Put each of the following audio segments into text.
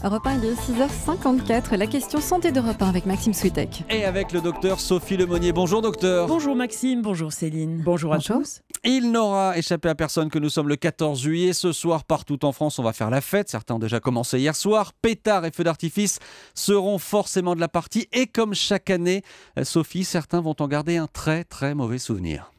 Europe 1, il est 6h54. La question santé d'Europe 1 avec Maxime Switek. Et avec le docteur Sophie Lemonnier. Bonjour docteur. Bonjour Maxime, bonjour Céline. Bonjour à tous. Il n'aura échappé à personne que nous sommes le 14 juillet. Ce soir, partout en France, on va faire la fête. Certains ont déjà commencé hier soir. Pétards et feux d'artifice seront forcément de la partie. Et comme chaque année, Sophie, certains vont en garder un très très mauvais souvenir.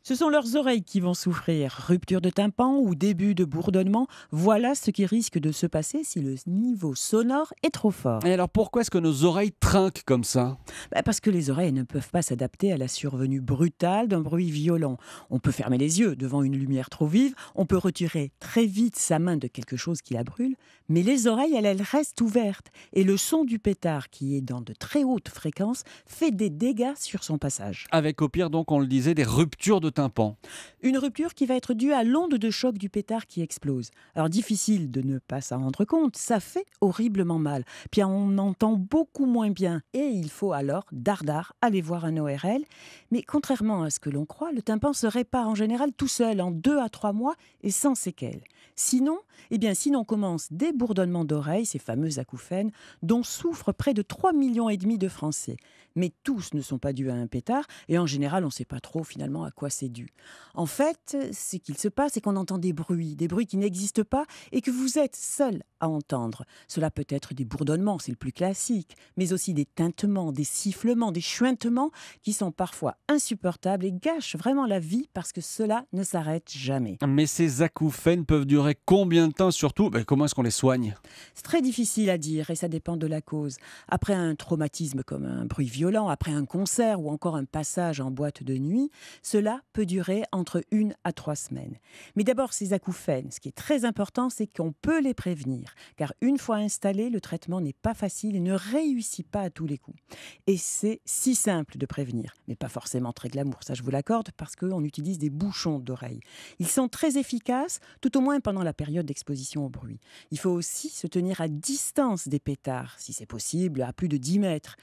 Ce sont leurs oreilles qui vont souffrir. Rupture de tympan ou début de bourdonnement, voilà ce qui risque de se passer si le niveau sonore est trop fort. Et alors pourquoi est-ce que nos oreilles trinquent comme ça ? Parce que les oreilles ne peuvent pas s'adapter à la survenue brutale d'un bruit violent. On peut fermer les yeux devant une lumière trop vive, on peut retirer très vite sa main de quelque chose qui la brûle, mais les oreilles, elles restent ouvertes. Et le son du pétard, qui est dans de très hautes fréquences, fait des dégâts sur son passage. Avec au pire donc, on le disait, des ruptures de tympan. Une rupture qui va être due à l'onde de choc du pétard qui explose. Alors difficile de ne pas s'en rendre compte, ça fait horriblement mal. Puis on entend beaucoup moins bien et il faut alors dardard aller voir un ORL. Mais contrairement à ce que l'on croit, le tympan se répare en général tout seul en 2 à 3 mois et sans séquelles. Sinon, sinon commence des bourdonnements d'oreilles, ces fameux acouphènes, dont souffrent près de 3,5 millions de Français. Mais tous ne sont pas dus à un pétard et en général on ne sait pas trop finalement à quoi c'est dû. En fait, ce qu'il se passe, c'est qu'on entend des bruits qui n'existent pas et que vous êtes seul à entendre. Cela peut être des bourdonnements, c'est le plus classique, mais aussi des tintements, des sifflements, des chuintements qui sont parfois insupportables et gâchent vraiment la vie parce que cela ne s'arrête jamais. Mais ces acouphènes peuvent durer combien de temps surtout ? Comment est-ce qu'on les soigne ? C'est très difficile à dire et ça dépend de la cause. Après un traumatisme comme un bruit violent, après un concert ou encore un passage en boîte de nuit, cela peut durer entre 1 à 3 semaines. Mais d'abord, ces acouphènes, ce qui est très important, c'est qu'on peut les prévenir. Car une fois installé, le traitement n'est pas facile et ne réussit pas à tous les coups. Et c'est si simple de prévenir, mais pas forcément très glamour, ça je vous l'accorde, parce qu'on utilise des bouchons d'oreilles. Ils sont très efficaces, tout au moins pendant la période d'exposition au bruit. Il faut aussi se tenir à distance des pétards, si c'est possible, à plus de 10 mètres.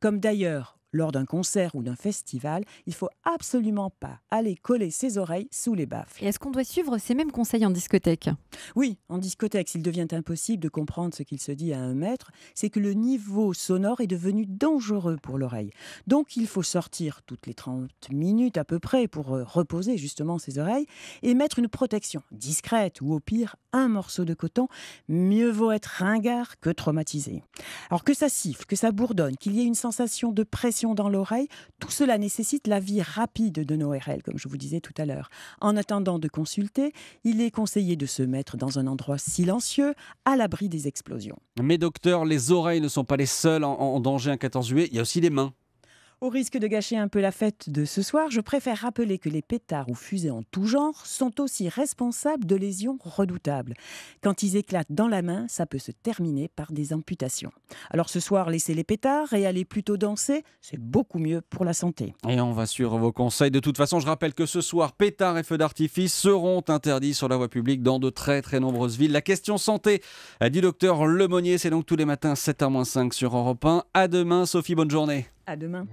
Comme d'ailleurs, lors d'un concert ou d'un festival, il ne faut absolument pas aller coller ses oreilles sous les baffles. Et est-ce qu'on doit suivre ces mêmes conseils en discothèque ? Oui, en discothèque, s'il devient impossible de comprendre ce qu'il se dit à 1 mètre, c'est que le niveau sonore est devenu dangereux pour l'oreille. Donc il faut sortir toutes les 30 minutes à peu près pour reposer justement ses oreilles et mettre une protection discrète ou au pire un morceau de coton. Mieux vaut être ringard que traumatisé. Alors que ça siffle, que ça bourdonne, qu'il y ait une sensation de pression dans l'oreille, tout cela nécessite l'avis rapide de nos ORL, comme je vous disais tout à l'heure. En attendant de consulter, il est conseillé de se mettre dans un endroit silencieux, à l'abri des explosions. Mais docteur, les oreilles ne sont pas les seules en danger un 14 juillet, il y a aussi les mains. Au risque de gâcher un peu la fête de ce soir, je préfère rappeler que les pétards ou fusées en tout genre sont aussi responsables de lésions redoutables. Quand ils éclatent dans la main, ça peut se terminer par des amputations. Alors ce soir, laissez les pétards et allez plutôt danser, c'est beaucoup mieux pour la santé. Et on va suivre vos conseils. De toute façon, je rappelle que ce soir, pétards et feux d'artifice seront interdits sur la voie publique dans de très très nombreuses villes. La question santé du docteur Lemonnier, c'est donc tous les matins 7h-5 sur Europe 1. À demain, Sophie, bonne journée. À demain.